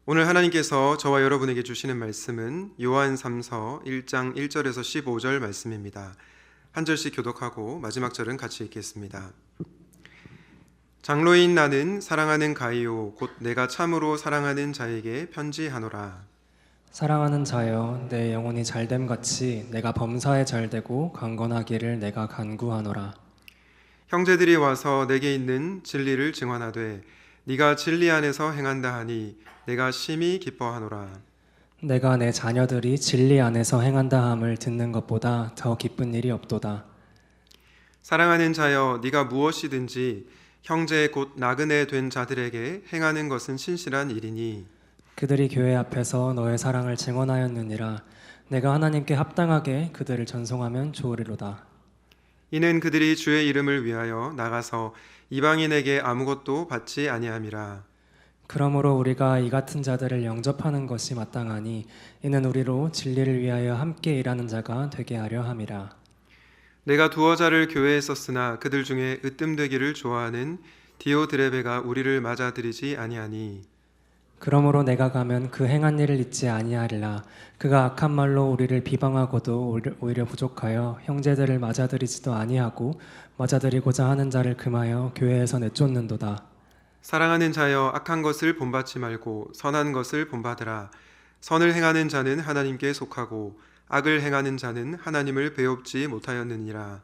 오늘 하나님께서 저와 여러분에게 주시는 말씀은 요한 3서 1장 1절에서 15절 말씀입니다. 한 절씩 교독하고 마지막 절은 같이 읽겠습니다. 장로인 나는 사랑하는 가이오 곧 내가 참으로 사랑하는 자에게 편지하노라. 사랑하는 자여, 내 영혼이 잘됨 같이 내가 범사에 잘되고 강건하기를 내가 간구하노라. 형제들이 와서 내게 있는 진리를 증언하되 네가 진리 안에서 행한다 하니 내가 심히 기뻐하노라. 내가 내 자녀들이 진리 안에서 행한다 함을 듣는 것보다 더 기쁜 일이 없도다. 사랑하는 자여, 네가 무엇이든지 형제 곧 나그네 된 자들에게 행하는 것은 신실한 일이니 그들이 교회 앞에서 너의 사랑을 증언하였느니라. 내가 하나님께 합당하게 그들을 전송하면 좋으리로다. 이는 그들이 주의 이름을 위하여 나가서 이방인에게 아무것도 받지 아니함이라. 그러므로 우리가 이 같은 자들을 영접하는 것이 마땅하니 이는 우리로 진리를 위하여 함께 일하는 자가 되게 하려 함이라. 내가 두어 자를 교회에 썼으나 그들 중에 으뜸되기를 좋아하는 디오드레베가 우리를 맞아들이지 아니하니 그러므로 내가 가면 그 행한 일을 잊지 아니하리라. 그가 악한 말로 우리를 비방하고도 오히려 부족하여 형제들을 맞아들이지도 아니하고 맞아들이고자 하는 자를 금하여 교회에서 내쫓는도다. 사랑하는 자여, 악한 것을 본받지 말고 선한 것을 본받으라. 선을 행하는 자는 하나님께 속하고 악을 행하는 자는 하나님을 배웁지 못하였느니라.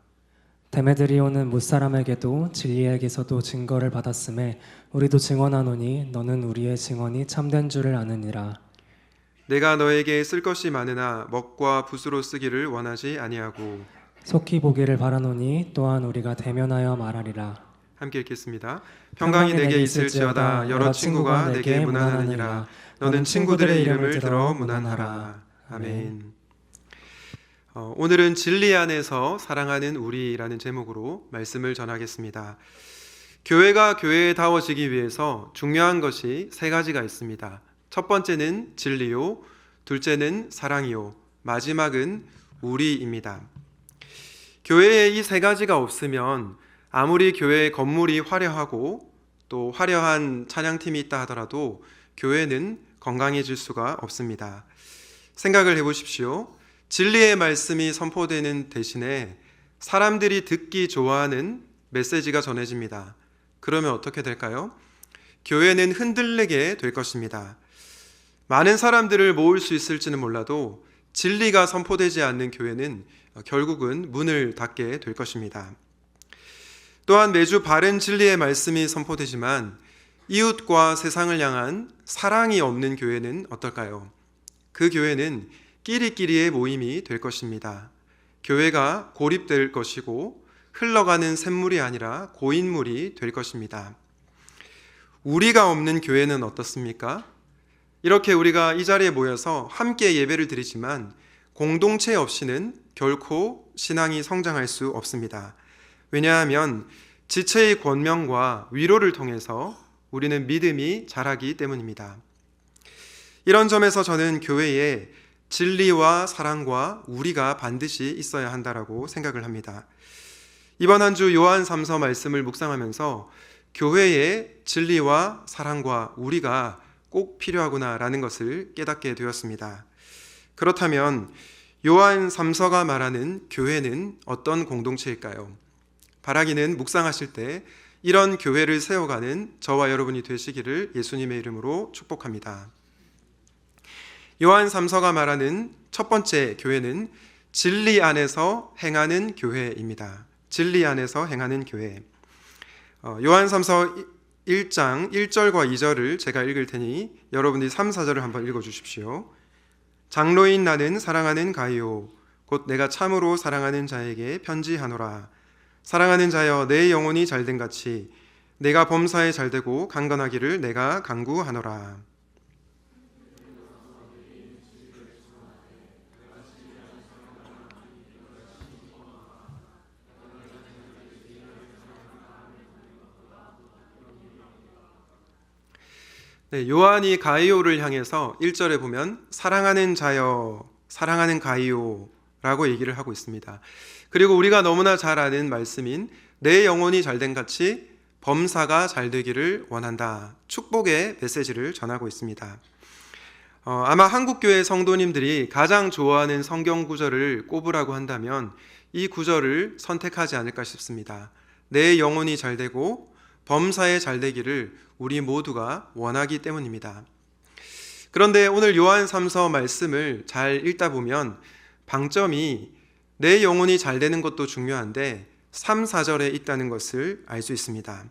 데메드리오는 못사람에게도 진리에게서도 증거를 받았음에 우리도 증언하노니 너는 우리의 증언이 참된 줄을 아느니라. 내가 너에게 쓸 것이 많으나 먹과 붓으로 쓰기를 원하지 아니하고 속히 보기를 바라노니 또한 우리가 대면하여 말하리라. 함께 읽겠습니다. 평강이 내게 있을지어다. 여러 친구가 내게 문안하느니라. 너는 친구들의 이름을 들어 문안하라. 아멘. 오늘은 진리 안에서 사랑하는 우리라는 제목으로 말씀을 전하겠습니다. 교회가 교회다워지기 위해서 중요한 것이 세 가지가 있습니다. 첫 번째는 진리요, 둘째는 사랑이요, 마지막은 우리입니다. 교회에 이 세 가지가 없으면 아무리 교회의 건물이 화려하고 또 화려한 찬양팀이 있다 하더라도 교회는 건강해질 수가 없습니다. 생각을 해보십시오. 진리의 말씀이 선포되는 대신에 사람들이 듣기 좋아하는 메시지가 전해집니다. 그러면 어떻게 될까요? 교회는 흔들리게 될 것입니다. 많은 사람들을 모을 수 있을지는 몰라도 진리가 선포되지 않는 교회는 결국은 문을 닫게 될 것입니다. 또한 매주 바른 진리의 말씀이 선포되지만 이웃과 세상을 향한 사랑이 없는 교회는 어떨까요? 그 교회는 끼리끼리의 모임이 될 것입니다. 교회가 고립될 것이고 흘러가는 샘물이 아니라 고인물이 될 것입니다. 우리가 없는 교회는 어떻습니까? 이렇게 우리가 이 자리에 모여서 함께 예배를 드리지만 공동체 없이는 결코 신앙이 성장할 수 없습니다. 왜냐하면 지체의 권명과 위로를 통해서 우리는 믿음이 자라기 때문입니다. 이런 점에서 저는 교회에 진리와 사랑과 우리가 반드시 있어야 한다라고 생각을 합니다. 이번 한 주 요한 3서 말씀을 묵상하면서 교회에 진리와 사랑과 우리가 꼭 필요하구나라는 것을 깨닫게 되었습니다. 그렇다면 요한 3서가 말하는 교회는 어떤 공동체일까요? 바라기는 묵상하실 때 이런 교회를 세워가는 저와 여러분이 되시기를 예수님의 이름으로 축복합니다. 요한 3서가 말하는 첫 번째 교회는 진리 안에서 행하는 교회입니다. 진리 안에서 행하는 교회. 요한 3서 1장 1절과 2절을 제가 읽을 테니 여러분들이 3, 4절을 한번 읽어주십시오. 장로인 나는 사랑하는 가이오 곧 내가 참으로 사랑하는 자에게 편지하노라. 사랑하는 자여, 내 영혼이 잘된 같이 내가 범사에 잘되고 강건하기를 내가 간구하노라. 네, 요한이 가이오를 향해서 1절에 보면 사랑하는 자여, 사랑하는 가이오라고 얘기를 하고 있습니다. 그리고 우리가 너무나 잘 아는 말씀인 내 영혼이 잘된 같이 범사가 잘 되기를 원한다. 축복의 메시지를 전하고 있습니다. 아마 한국교회 성도님들이 가장 좋아하는 성경 구절을 꼽으라고 한다면 이 구절을 선택하지 않을까 싶습니다. 내 영혼이 잘 되고 범사에 잘 되기를 우리 모두가 원하기 때문입니다. 그런데 오늘 요한 3서 말씀을 잘 읽다 보면 방점이 내 영혼이 잘 되는 것도 중요한데 3, 4절에 있다는 것을 알 수 있습니다.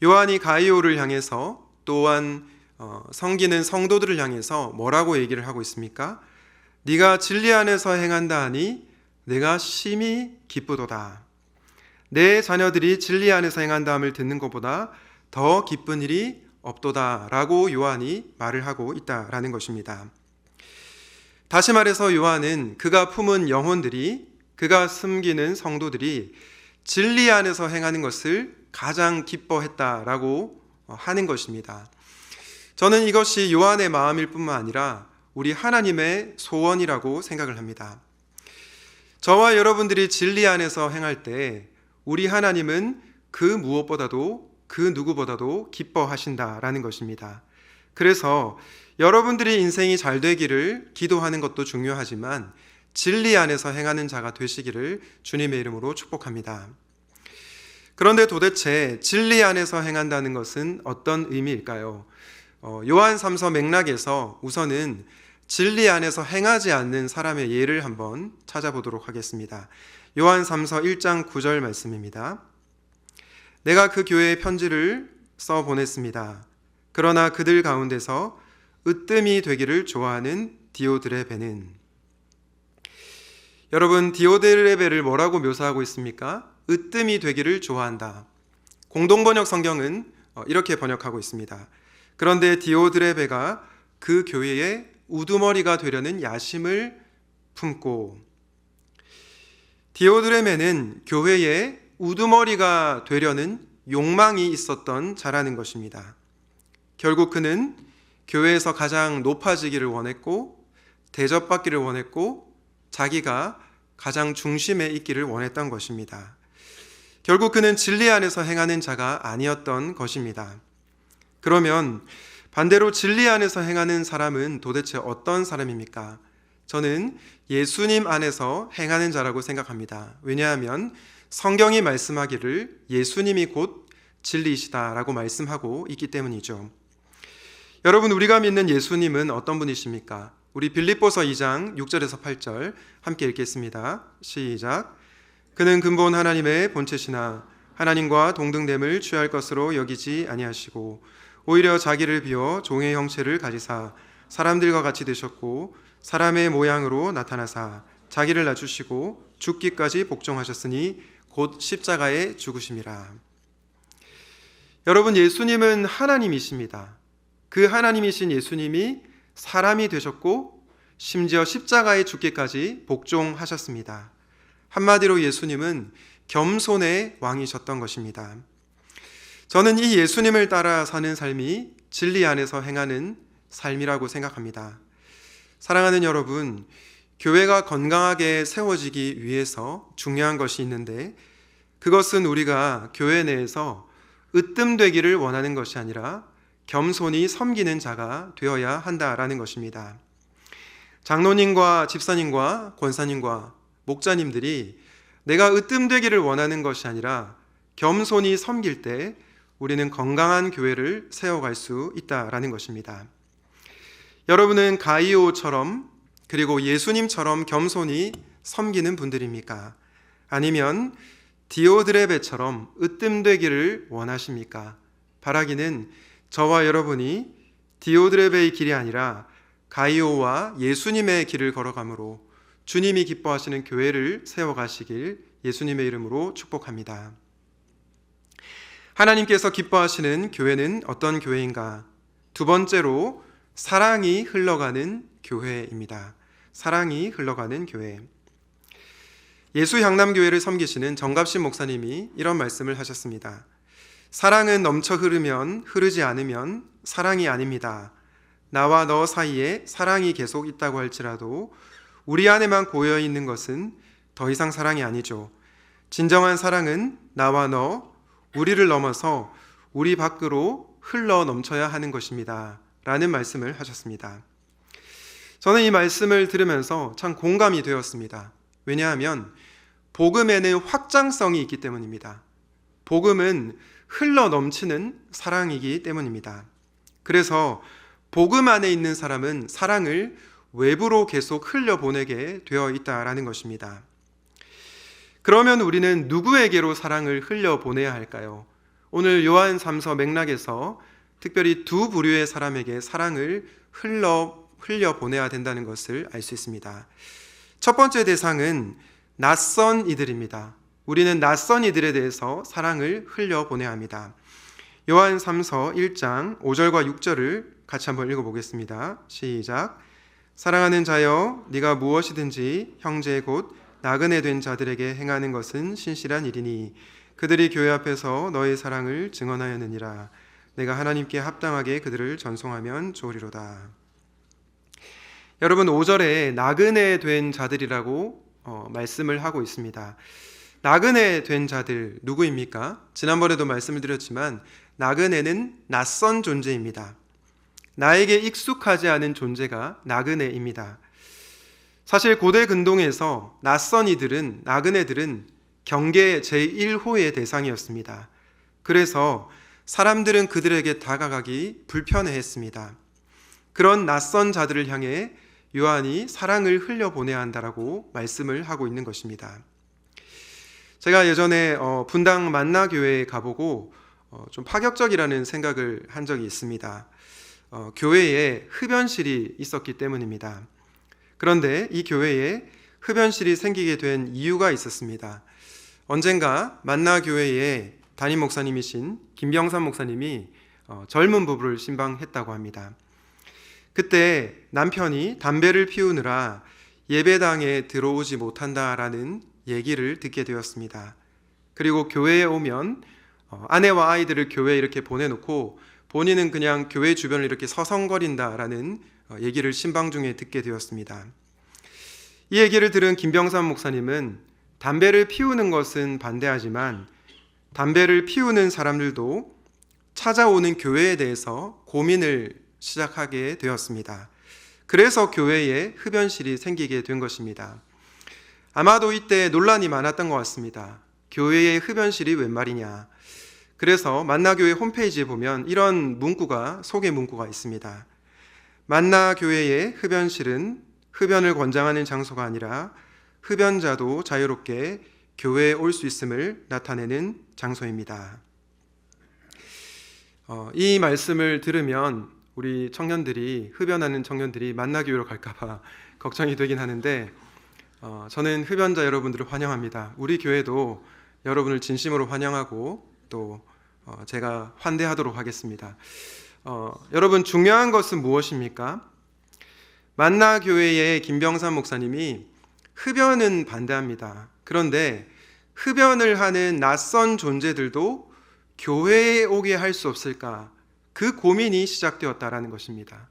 요한이 가이오를 향해서 또한 섬기는 성도들을 향해서 뭐라고 얘기를 하고 있습니까? 네가 진리 안에서 행한다 하니 내가 심히 기쁘도다. 내 자녀들이 진리 안에서 행한다함을 듣는 것보다 더 기쁜 일이 없도다 라고 요한이 말을 하고 있다라는 것입니다. 다시 말해서 요한은 그가 품은 영혼들이, 그가 섬기는 성도들이 진리 안에서 행하는 것을 가장 기뻐했다라고 하는 것입니다. 저는 이것이 요한의 마음일 뿐만 아니라 우리 하나님의 소원이라고 생각을 합니다. 저와 여러분들이 진리 안에서 행할 때 우리 하나님은 그 무엇보다도 그 누구보다도 기뻐하신다라는 것입니다. 그래서 여러분들이 인생이 잘 되기를 기도하는 것도 중요하지만 진리 안에서 행하는 자가 되시기를 주님의 이름으로 축복합니다. 그런데 도대체 진리 안에서 행한다는 것은 어떤 의미일까요? 요한 3서 맥락에서 우선은 진리 안에서 행하지 않는 사람의 예를 한번 찾아보도록 하겠습니다. 요한 3서 1장 9절 말씀입니다. 내가 그 교회에 편지를 써 보냈습니다. 그러나 그들 가운데서 으뜸이 되기를 좋아하는 디오드레베는, 여러분 디오드레베를 뭐라고 묘사하고 있습니까? 으뜸이 되기를 좋아한다. 공동번역 성경은 이렇게 번역하고 있습니다. 그런데 디오드레베가 그 교회의 우두머리가 되려는 야심을 품고, 디오드레베는 교회의 우두머리가 되려는 욕망이 있었던 자라는 것입니다. 결국 그는 교회에서 가장 높아지기를 원했고 대접받기를 원했고 자기가 가장 중심에 있기를 원했던 것입니다. 결국 그는 진리 안에서 행하는 자가 아니었던 것입니다. 그러면 반대로 진리 안에서 행하는 사람은 도대체 어떤 사람입니까? 저는 예수님 안에서 행하는 자라고 생각합니다. 왜냐하면 성경이 말씀하기를 예수님이 곧 진리이시다라고 말씀하고 있기 때문이죠. 여러분, 우리가 믿는 예수님은 어떤 분이십니까? 우리 빌립보서 2장 6절에서 8절 함께 읽겠습니다. 시작. 그는 근본 하나님의 본체시나 하나님과 동등됨을 취할 것으로 여기지 아니하시고 오히려 자기를 비워 종의 형체를 가지사 사람들과 같이 되셨고 사람의 모양으로 나타나사 자기를 낮추시고 죽기까지 복종하셨으니 곧 십자가에 죽으심이라. 여러분, 예수님은 하나님이십니다. 그 하나님이신 예수님이 사람이 되셨고 심지어 십자가에 죽기까지 복종하셨습니다. 한마디로 예수님은 겸손의 왕이셨던 것입니다. 저는 이 예수님을 따라 사는 삶이 진리 안에서 행하는 삶이라고 생각합니다. 사랑하는 여러분, 교회가 건강하게 세워지기 위해서 중요한 것이 있는데 그것은 우리가 교회 내에서 으뜸되기를 원하는 것이 아니라 겸손히 섬기는 자가 되어야 한다라는 것입니다. 장로님과 집사님과 권사님과 목자님들이 내가 으뜸되기를 원하는 것이 아니라 겸손히 섬길 때 우리는 건강한 교회를 세워갈 수 있다라는 것입니다. 여러분은 가이오처럼 그리고 예수님처럼 겸손히 섬기는 분들입니까? 아니면 디오드레베처럼 으뜸되기를 원하십니까? 바라기는 저와 여러분이 디오드레베의 길이 아니라 가이오와 예수님의 길을 걸어가므로 주님이 기뻐하시는 교회를 세워가시길 예수님의 이름으로 축복합니다. 하나님께서 기뻐하시는 교회는 어떤 교회인가? 두 번째로 사랑이 흘러가는 교회입니다. 사랑이 흘러가는 교회. 예수향남교회를 섬기시는 정갑신 목사님이 이런 말씀을 하셨습니다. 사랑은 넘쳐 흐르면 흐르지 않으면 사랑이 아닙니다. 나와 너 사이에 사랑이 계속 있다고 할지라도 우리 안에만 고여 있는 것은 더 이상 사랑이 아니죠. 진정한 사랑은 나와 너, 우리를 넘어서 우리 밖으로 흘러 넘쳐야 하는 것입니다. 라는 말씀을 하셨습니다. 저는 이 말씀을 들으면서 참 공감이 되었습니다. 왜냐하면 복음에는 확장성이 있기 때문입니다. 복음은 흘러 넘치는 사랑이기 때문입니다. 그래서 복음 안에 있는 사람은 사랑을 외부로 계속 흘려보내게 되어 있다라는 것입니다. 그러면 우리는 누구에게로 사랑을 흘려보내야 할까요? 오늘 요한 3서 맥락에서 특별히 두 부류의 사람에게 사랑을 흘려보내야 된다는 것을 알 수 있습니다. 첫 번째 대상은 낯선 이들입니다. 우리는 낯선 이들에 대해서 사랑을 흘려보내야 합니다. 요한 3서 1장 5절과 6절을 같이 한번 읽어보겠습니다. 시작. 사랑하는 자여, 네가 무엇이든지 형제 곧 나그네 된 자들에게 행하는 것은 신실한 일이니 그들이 교회 앞에서 너의 사랑을 증언하였느니라. 내가 하나님께 합당하게 그들을 전송하면 좋으리로다. 여러분, 5절에 나그네 된 자들이라고 말씀을 하고 있습니다. 나그네 된 자들 누구입니까? 지난번에도 말씀을 드렸지만 나그네는 낯선 존재입니다. 나에게 익숙하지 않은 존재가 나그네입니다. 사실 고대 근동에서 낯선 이들은, 나그네들은 경계 제1호의 대상이었습니다. 그래서 사람들은 그들에게 다가가기 불편해했습니다. 그런 낯선 자들을 향해 요한이 사랑을 흘려보내야 한다라고 말씀을 하고 있는 것입니다. 제가 예전에 분당 만나교회에 가보고 좀 파격적이라는 생각을 한 적이 있습니다. 교회에 흡연실이 있었기 때문입니다. 그런데 이 교회에 흡연실이 생기게 된 이유가 있었습니다. 언젠가 만나교회에 담임 목사님이신 김병삼 목사님이 젊은 부부를 신방했다고 합니다. 그때 남편이 담배를 피우느라 예배당에 들어오지 못한다라는 얘기를 듣게 되었습니다. 그리고 교회에 오면 아내와 아이들을 교회에 이렇게 보내놓고 본인은 그냥 교회 주변을 이렇게 서성거린다라는 얘기를 신방 중에 듣게 되었습니다. 이 얘기를 들은 김병삼 목사님은 담배를 피우는 것은 반대하지만 담배를 피우는 사람들도 찾아오는 교회에 대해서 고민을 시작하게 되었습니다. 그래서 교회에 흡연실이 생기게 된 것입니다. 아마도 이때 논란이 많았던 것 같습니다. 교회에 흡연실이 웬 말이냐. 그래서 만나교회 홈페이지에 보면 이런 문구가, 소개 문구가 있습니다. 만나교회의 흡연실은 흡연을 권장하는 장소가 아니라 흡연자도 자유롭게 교회에 올 수 있음을 나타내는 장소입니다. 이 말씀을 들으면 우리 청년들이, 흡연하는 청년들이 만나교회로 갈까봐 걱정이 되긴 하는데 저는 흡연자 여러분들을 환영합니다. 우리 교회도 여러분을 진심으로 환영하고 또 제가 환대하도록 하겠습니다. 여러분, 중요한 것은 무엇입니까? 만나교회의 김병삼 목사님이 흡연은 반대합니다. 그런데 흡연을 하는 낯선 존재들도 교회에 오게 할 수 없을까? 그 고민이 시작되었다라는 것입니다.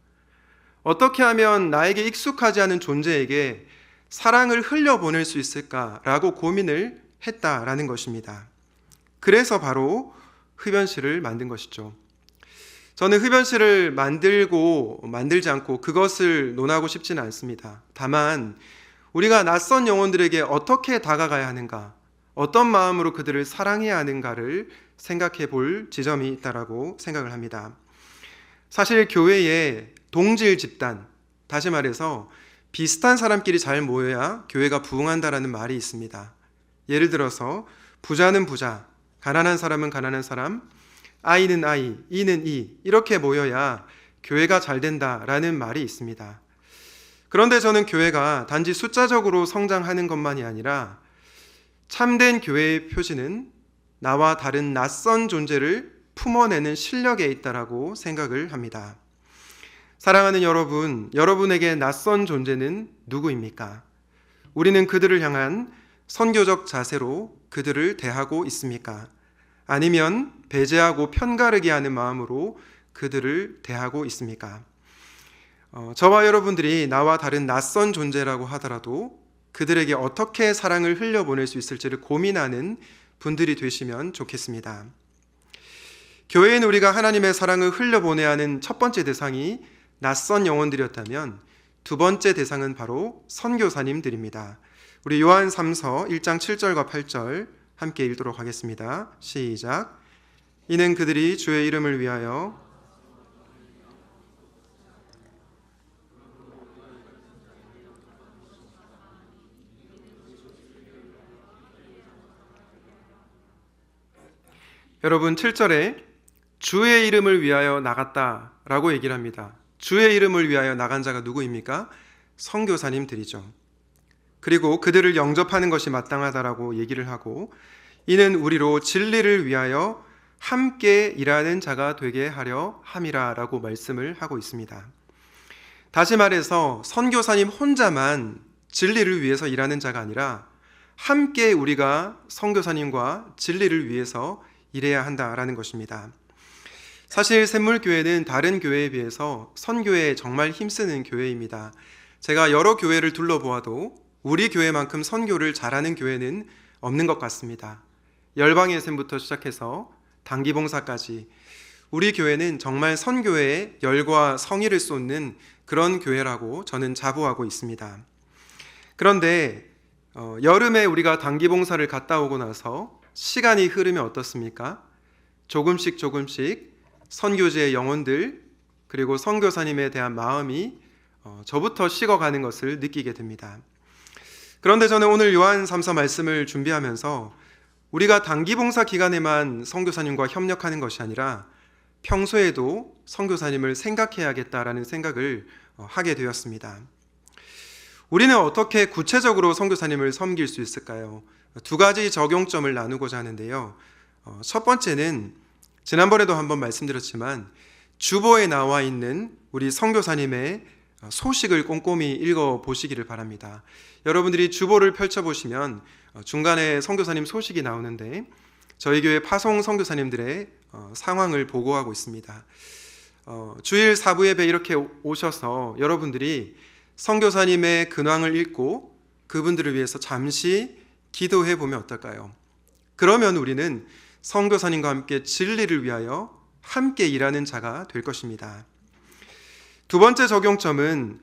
어떻게 하면 나에게 익숙하지 않은 존재에게 사랑을 흘려보낼 수 있을까라고 고민을 했다라는 것입니다. 그래서 바로 흡연실을 만든 것이죠. 저는 흡연실을 만들지 않고 그것을 논하고 싶지는 않습니다. 다만 우리가 낯선 영혼들에게 어떻게 다가가야 하는가, 어떤 마음으로 그들을 사랑해야 하는가를 생각해 볼 지점이 있다라고 생각을 합니다. 사실 교회에 동질 집단, 다시 말해서 비슷한 사람끼리 잘 모여야 교회가 부흥한다라는 말이 있습니다. 예를 들어서 부자는 부자, 가난한 사람은 가난한 사람, 아이는 아이, 이는 이, 이렇게 모여야 교회가 잘 된다라는 말이 있습니다. 그런데 저는 교회가 단지 숫자적으로 성장하는 것만이 아니라 참된 교회의 표지는 나와 다른 낯선 존재를 품어내는 실력에 있다라고 생각을 합니다. 사랑하는 여러분, 여러분에게 낯선 존재는 누구입니까? 우리는 그들을 향한 선교적 자세로 그들을 대하고 있습니까? 아니면 배제하고 편가르게 하는 마음으로 그들을 대하고 있습니까? 저와 여러분들이 나와 다른 낯선 존재라고 하더라도 그들에게 어떻게 사랑을 흘려보낼 수 있을지를 고민하는 분들이 되시면 좋겠습니다. 교회인 우리가 하나님의 사랑을 흘려보내야 하는 첫 번째 대상이 낯선 영혼들이었다면 두 번째 대상은 바로 선교사님들입니다. 우리 요한 3서 1장 7절과 8절 함께 읽도록 하겠습니다. 시작. 이는 그들이 주의 이름을 위하여 여러분 7절에 주의 이름을 위하여 나갔다라고 얘기를 합니다. 주의 이름을 위하여 나간 자가 누구입니까? 선교사님들이죠. 그리고 그들을 영접하는 것이 마땅하다라고 얘기를 하고 이는 우리로 진리를 위하여 함께 일하는 자가 되게 하려 함이라라고 말씀을 하고 있습니다. 다시 말해서 선교사님 혼자만 진리를 위해서 일하는 자가 아니라 함께 우리가 선교사님과 진리를 위해서 일해야 한다라는 것입니다. 사실 샘물교회는 다른 교회에 비해서 선교에 정말 힘쓰는 교회입니다. 제가 여러 교회를 둘러보아도 우리 교회만큼 선교를 잘하는 교회는 없는 것 같습니다. 열방의 샘부터 시작해서 단기봉사까지 우리 교회는 정말 선교에 열과 성의를 쏟는 그런 교회라고 저는 자부하고 있습니다. 그런데 여름에 우리가 단기봉사를 갔다 오고 나서 시간이 흐르면 어떻습니까? 조금씩 선교지의 영혼들 그리고 선교사님에 대한 마음이 저부터 식어가는 것을 느끼게 됩니다. 그런데 저는 오늘 요한 3서 말씀을 준비하면서 우리가 단기봉사 기간에만 선교사님과 협력하는 것이 아니라 평소에도 선교사님을 생각해야겠다라는 생각을 하게 되었습니다. 우리는 어떻게 구체적으로 선교사님을 섬길 수 있을까요? 두 가지 적용점을 나누고자 하는데요. 첫 번째는 지난번에도 한번 말씀드렸지만 주보에 나와 있는 우리 선교사님의 소식을 꼼꼼히 읽어보시기를 바랍니다. 여러분들이 주보를 펼쳐보시면 중간에 선교사님 소식이 나오는데 저희 교회 파송 선교사님들의 상황을 보고하고 있습니다. 주일 사부 예배 이렇게 오셔서 여러분들이 선교사님의 근황을 읽고 그분들을 위해서 잠시 기도해 보면 어떨까요? 그러면 우리는 선교사님과 함께 진리를 위하여 함께 일하는 자가 될 것입니다. 두 번째 적용점은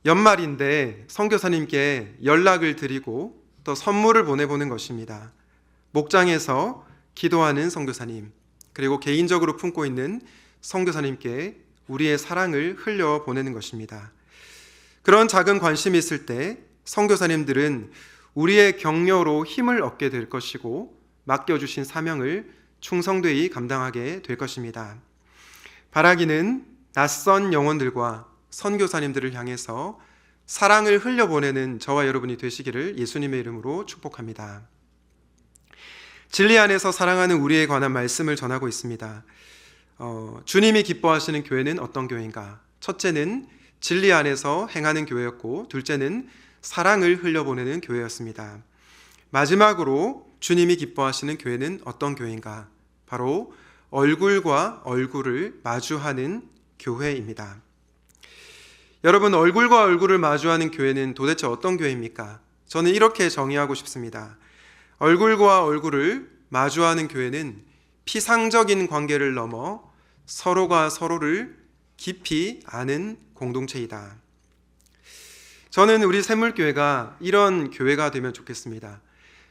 연말인데 선교사님께 연락을 드리고 또 선물을 보내보는 것입니다. 목장에서 기도하는 선교사님 그리고 개인적으로 품고 있는 선교사님께 우리의 사랑을 흘려보내는 것입니다. 그런 작은 관심이 있을 때 선교사님들은 우리의 격려로 힘을 얻게 될 것이고 맡겨주신 사명을 충성되이 감당하게 될 것입니다. 바라기는 낯선 영혼들과 선교사님들을 향해서 사랑을 흘려보내는 저와 여러분이 되시기를 예수님의 이름으로 축복합니다. 진리 안에서 사랑하는 우리에 관한 말씀을 전하고 있습니다. 주님이 기뻐하시는 교회는 어떤 교회인가? 첫째는 진리 안에서 행하는 교회였고 둘째는 사랑을 흘려보내는 교회였습니다. 마지막으로 주님이 기뻐하시는 교회는 어떤 교회인가? 바로 얼굴과 얼굴을 마주하는 교회입니다. 여러분, 얼굴과 얼굴을 마주하는 교회는 도대체 어떤 교회입니까? 저는 이렇게 정의하고 싶습니다. 얼굴과 얼굴을 마주하는 교회는 피상적인 관계를 넘어 서로가 서로를 깊이 아는 공동체이다. 저는 우리 샘물교회가 이런 교회가 되면 좋겠습니다.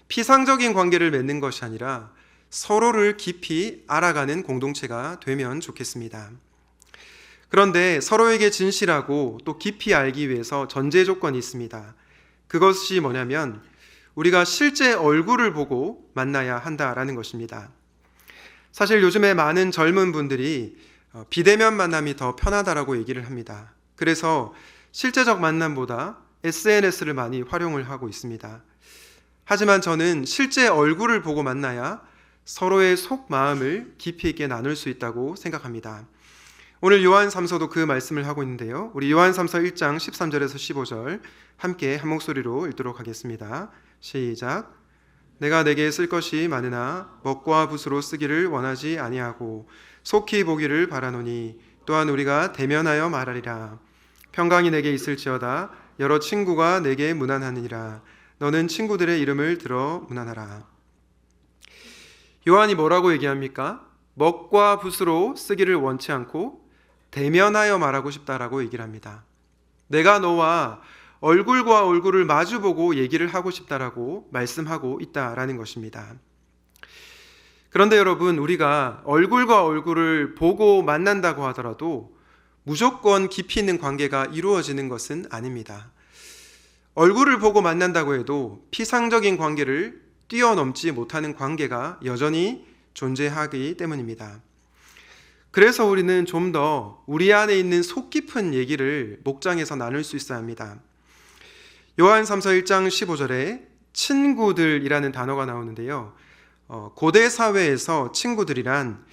피상적인 관계를 맺는 것이 아니라 서로를 깊이 알아가는 공동체가 되면 좋겠습니다. 그런데 서로에게 진실하고 또 깊이 알기 위해서 전제 조건이 있습니다. 그것이 뭐냐면 우리가 실제 얼굴을 보고 만나야 한다라는 것입니다. 사실 요즘에 많은 젊은 분들이 비대면 만남이 더 편하다라고 얘기를 합니다. 그래서 실제적 만남보다 SNS를 많이 활용을 하고 있습니다. 하지만 저는 실제 얼굴을 보고 만나야 서로의 속마음을 깊이 있게 나눌 수 있다고 생각합니다. 오늘 요한 3서도 그 말씀을 하고 있는데요. 우리 요한 3서 1장 13절에서 15절 함께 한 목소리로 읽도록 하겠습니다. 시작. 내가 내게 쓸 것이 많으나 먹과 붓으로 쓰기를 원하지 아니하고 속히 보기를 바라노니 또한 우리가 대면하여 말하리라. 평강이 내게 있을지어다. 여러 친구가 내게 문안하느니라. 너는 친구들의 이름을 들어 문안하라. 요한이 뭐라고 얘기합니까? 먹과 붓으로 쓰기를 원치 않고 대면하여 말하고 싶다라고 얘기를 합니다. 내가 너와 얼굴과 얼굴을 마주보고 얘기를 하고 싶다라고 말씀하고 있다라는 것입니다. 그런데 여러분, 우리가 얼굴과 얼굴을 보고 만난다고 하더라도 무조건 깊이 있는 관계가 이루어지는 것은 아닙니다. 얼굴을 보고 만난다고 해도 피상적인 관계를 뛰어넘지 못하는 관계가 여전히 존재하기 때문입니다. 그래서 우리는 좀 더 우리 안에 있는 속 깊은 얘기를 목장에서 나눌 수 있어야 합니다. 요한 3서 1장 15절에 친구들이라는 단어가 나오는데요. 고대 사회에서 친구들이란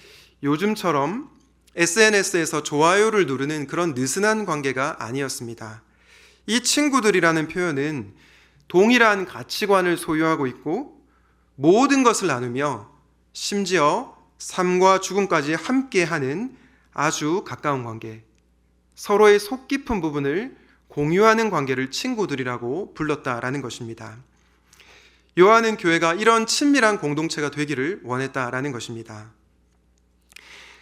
요즘처럼 SNS에서 좋아요를 누르는 그런 느슨한 관계가 아니었습니다. 이 친구들이라는 표현은 동일한 가치관을 소유하고 있고 모든 것을 나누며 심지어 삶과 죽음까지 함께하는 아주 가까운 관계, 서로의 속 깊은 부분을 공유하는 관계를 친구들이라고 불렀다라는 것입니다. 요한은 교회가 이런 친밀한 공동체가 되기를 원했다라는 것입니다.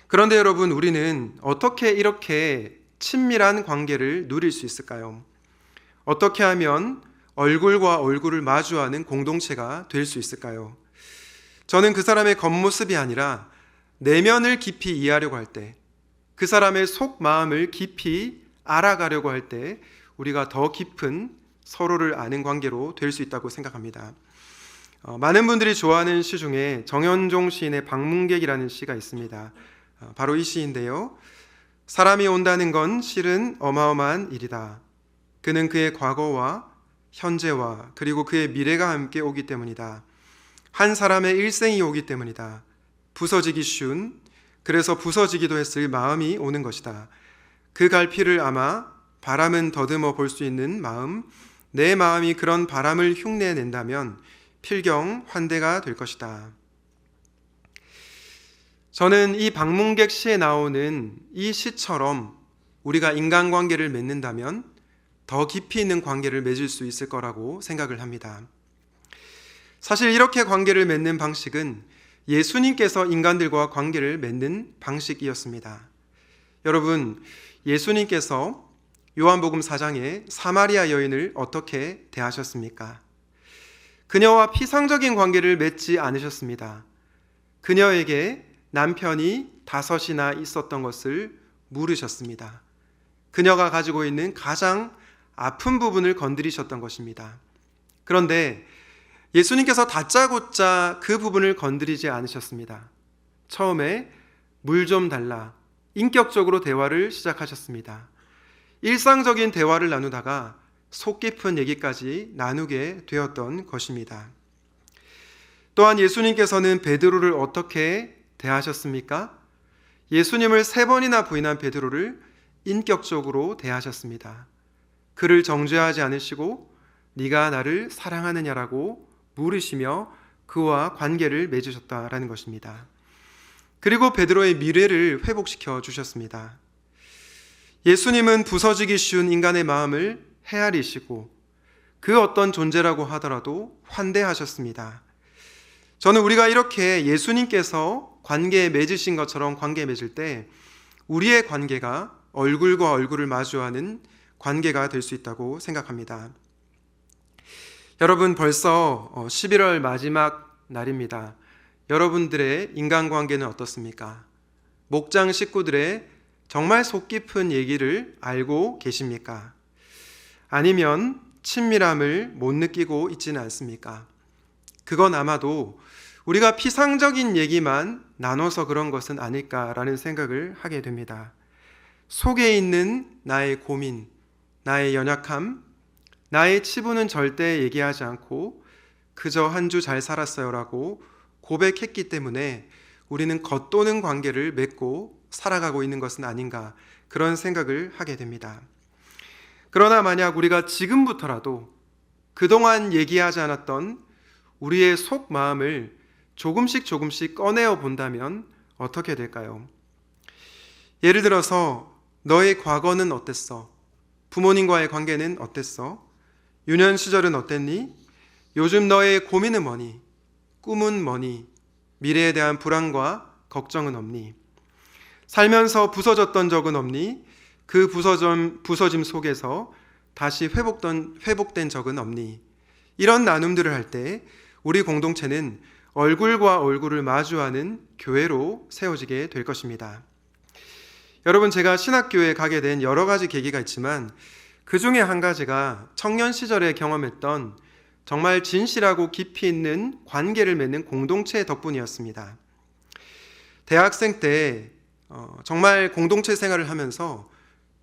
그런데 여러분, 우리는 어떻게 이렇게 친밀한 관계를 누릴 수 있을까요? 어떻게 하면 얼굴과 얼굴을 마주하는 공동체가 될 수 있을까요? 저는 그 사람의 겉모습이 아니라 내면을 깊이 이해하려고 할 때, 그 사람의 속 마음을 깊이 알아가려고 할 때 우리가 더 깊은 서로를 아는 관계로 될 수 있다고 생각합니다. 많은 분들이 좋아하는 시 중에 정현종 시인의 방문객이라는 시가 있습니다. 바로 이 시인데요. 사람이 온다는 건 실은 어마어마한 일이다. 그는 그의 과거와 현재와 그리고 그의 미래가 함께 오기 때문이다. 한 사람의 일생이 오기 때문이다. 부서지기 쉬운, 그래서 부서지기도 했을 마음이 오는 것이다. 그 갈피를 아마 바람은 더듬어 볼 수 있는 마음, 내 마음이 그런 바람을 흉내낸다면 필경 환대가 될 것이다. 저는 이 방문객 시에 나오는 이 시처럼 우리가 인간관계를 맺는다면 더 깊이 있는 관계를 맺을 수 있을 거라고 생각을 합니다. 사실 이렇게 관계를 맺는 방식은 예수님께서 인간들과 관계를 맺는 방식이었습니다. 여러분, 예수님께서 요한복음 4장에 사마리아 여인을 어떻게 대하셨습니까? 그녀와 피상적인 관계를 맺지 않으셨습니다. 그녀에게 남편이 5이나 있었던 것을 물으셨습니다. 그녀가 가지고 있는 가장 아픈 부분을 건드리셨던 것입니다. 그런데 예수님께서 다짜고짜 그 부분을 건드리지 않으셨습니다. 처음에 물 좀 달라, 인격적으로 대화를 시작하셨습니다. 일상적인 대화를 나누다가 속 깊은 얘기까지 나누게 되었던 것입니다. 또한 예수님께서는 베드로를 어떻게 대하셨습니까? 예수님을 3번이나 부인한 베드로를 인격적으로 대하셨습니다. 그를 정죄하지 않으시고 네가 나를 사랑하느냐라고 물으시며 그와 관계를 맺으셨다라는 것입니다. 그리고 베드로의 미래를 회복시켜 주셨습니다. 예수님은 부서지기 쉬운 인간의 마음을 헤아리시고 그 어떤 존재라고 하더라도 환대하셨습니다. 저는 우리가 이렇게 예수님께서 관계에 맺으신 것처럼 관계에 맺을 때 우리의 관계가 얼굴과 얼굴을 마주하는 관계가 될 수 있다고 생각합니다. 여러분, 벌써 11월 마지막 날입니다. 여러분들의 인간관계는 어떻습니까? 목장 식구들의 정말 속 깊은 얘기를 알고 계십니까? 아니면 친밀함을 못 느끼고 있지는 않습니까? 그건 아마도 우리가 피상적인 얘기만 나눠서 그런 것은 아닐까라는 생각을 하게 됩니다. 속에 있는 나의 고민, 나의 연약함, 나의 치부는 절대 얘기하지 않고 그저 한 주 잘 살았어요라고 고백했기 때문에 우리는 겉도는 관계를 맺고 살아가고 있는 것은 아닌가, 그런 생각을 하게 됩니다. 그러나 만약 우리가 지금부터라도 그동안 얘기하지 않았던 우리의 속 마음을 조금씩 꺼내어 본다면 어떻게 될까요? 예를 들어서 너의 과거는 어땠어? 부모님과의 관계는 어땠어? 유년 시절은 어땠니? 요즘 너의 고민은 뭐니? 꿈은 뭐니? 미래에 대한 불안과 걱정은 없니? 살면서 부서졌던 적은 없니? 그 부서짐 속에서 다시 회복된 적은 없니? 이런 나눔들을 할 때 우리 공동체는 얼굴과 얼굴을 마주하는 교회로 세워지게 될 것입니다. 여러분, 제가 신학교에 가게 된 여러 가지 계기가 있지만 그 중에 한 가지가 청년 시절에 경험했던 정말 진실하고 깊이 있는 관계를 맺는 공동체 덕분이었습니다. 대학생 때 정말 공동체 생활을 하면서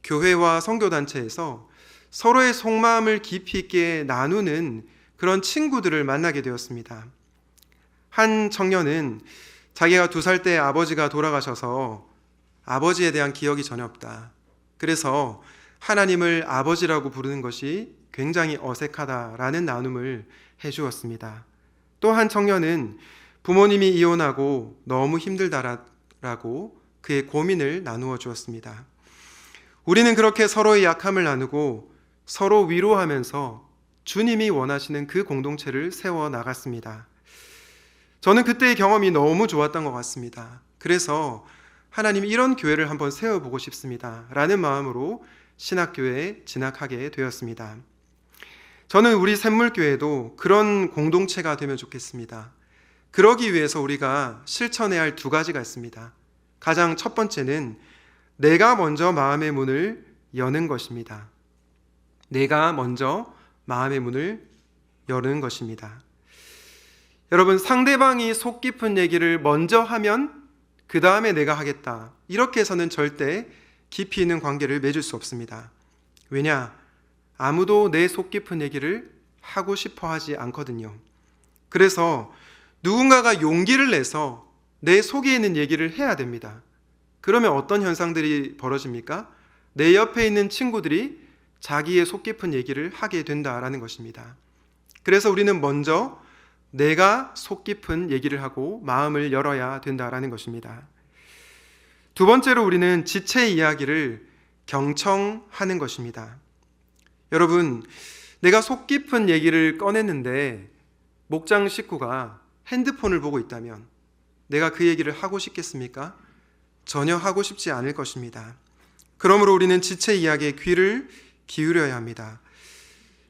교회와 선교단체에서 서로의 속마음을 깊이 있게 나누는 그런 친구들을 만나게 되었습니다. 한 청년은 자기가 2살 때 아버지가 돌아가셔서 아버지에 대한 기억이 전혀 없다. 그래서 하나님을 아버지라고 부르는 것이 굉장히 어색하다라는 나눔을 해주었습니다. 또 한 청년은 부모님이 이혼하고 너무 힘들다라고 그의 고민을 나누어 주었습니다. 우리는 그렇게 서로의 약함을 나누고 서로 위로하면서 주님이 원하시는 그 공동체를 세워 나갔습니다. 저는 그때의 경험이 너무 좋았던 것 같습니다. 그래서 하나님, 이런 교회를 한번 세워보고 싶습니다 라는 마음으로 신학교에 진학하게 되었습니다. 저는 우리 샘물교회도 그런 공동체가 되면 좋겠습니다. 그러기 위해서 우리가 실천해야 할 2가지가 있습니다. 가장 첫 번째는 내가 먼저 마음의 문을 여는 것입니다. 내가 먼저 마음의 문을 여는 것입니다. 여러분, 상대방이 속 깊은 얘기를 먼저 하면 그 다음에 내가 하겠다, 이렇게 해서는 절대 깊이 있는 관계를 맺을 수 없습니다. 왜냐? 아무도 내 속 깊은 얘기를 하고 싶어 하지 않거든요. 그래서 누군가가 용기를 내서 내 속에 있는 얘기를 해야 됩니다. 그러면 어떤 현상들이 벌어집니까? 내 옆에 있는 친구들이 자기의 속 깊은 얘기를 하게 된다라는 것입니다. 그래서 우리는 먼저 내가 속 깊은 얘기를 하고 마음을 열어야 된다라는 것입니다. 2번째로 우리는 지체 이야기를 경청하는 것입니다. 여러분, 내가 속 깊은 얘기를 꺼냈는데 목장 식구가 핸드폰을 보고 있다면 내가 그 얘기를 하고 싶겠습니까? 전혀 하고 싶지 않을 것입니다. 그러므로 우리는 지체 이야기에 귀를 기울여야 합니다.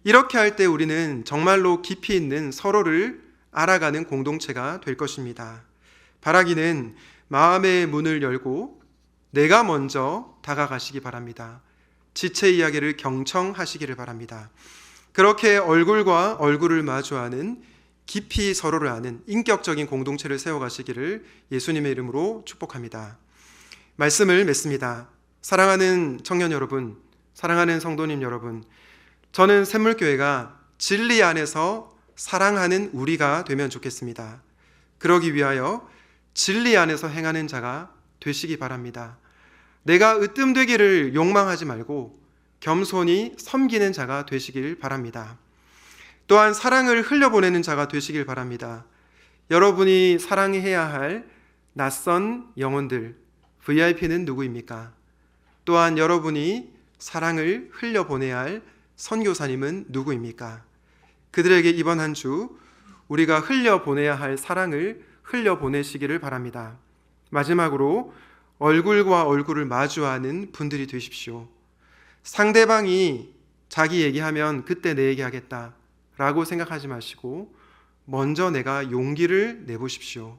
이렇게 할 때 우리는 정말로 깊이 있는 서로를 알아가는 공동체가 될 것입니다. 바라기는 마음의 문을 열고 내가 먼저 다가가시기 바랍니다. 지체 이야기를 경청하시기를 바랍니다. 그렇게 얼굴과 얼굴을 마주하는, 깊이 서로를 아는 인격적인 공동체를 세워가시기를 예수님의 이름으로 축복합니다. 말씀을 맺습니다. 사랑하는 청년 여러분, 사랑하는 성도님 여러분, 저는 샘물교회가 진리 안에서 사랑하는 우리가 되면 좋겠습니다. 그러기 위하여 진리 안에서 행하는 자가 되시기 바랍니다. 내가 으뜸되기를 욕망하지 말고 겸손히 섬기는 자가 되시길 바랍니다. 또한 사랑을 흘려보내는 자가 되시길 바랍니다. 여러분이 사랑해야 할 낯선 영혼들, VIP는 누구입니까? 또한 여러분이 사랑을 흘려보내야 할 선교사님은 누구입니까? 그들에게 이번 한 주 우리가 흘려보내야 할 사랑을 흘려보내시기를 바랍니다. 마지막으로 얼굴과 얼굴을 마주하는 분들이 되십시오. 상대방이 자기 얘기하면 그때 내 얘기하겠다 라고 생각하지 마시고 먼저 내가 용기를 내보십시오.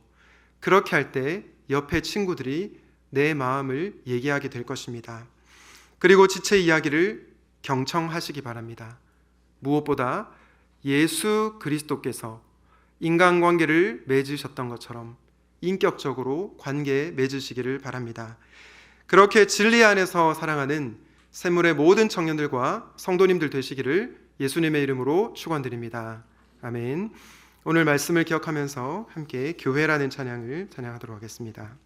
그렇게 할 때 옆에 친구들이 내 마음을 얘기하게 될 것입니다. 그리고 지체 이야기를 경청하시기 바랍니다. 무엇보다 예수 그리스도께서 인간관계를 맺으셨던 것처럼 인격적으로 관계 맺으시기를 바랍니다. 그렇게 진리 안에서 사랑하는 샘물의 모든 청년들과 성도님들 되시기를 예수님의 이름으로 축원드립니다. 아멘. 오늘 말씀을 기억하면서 함께 교회라는 찬양을 찬양하도록 하겠습니다.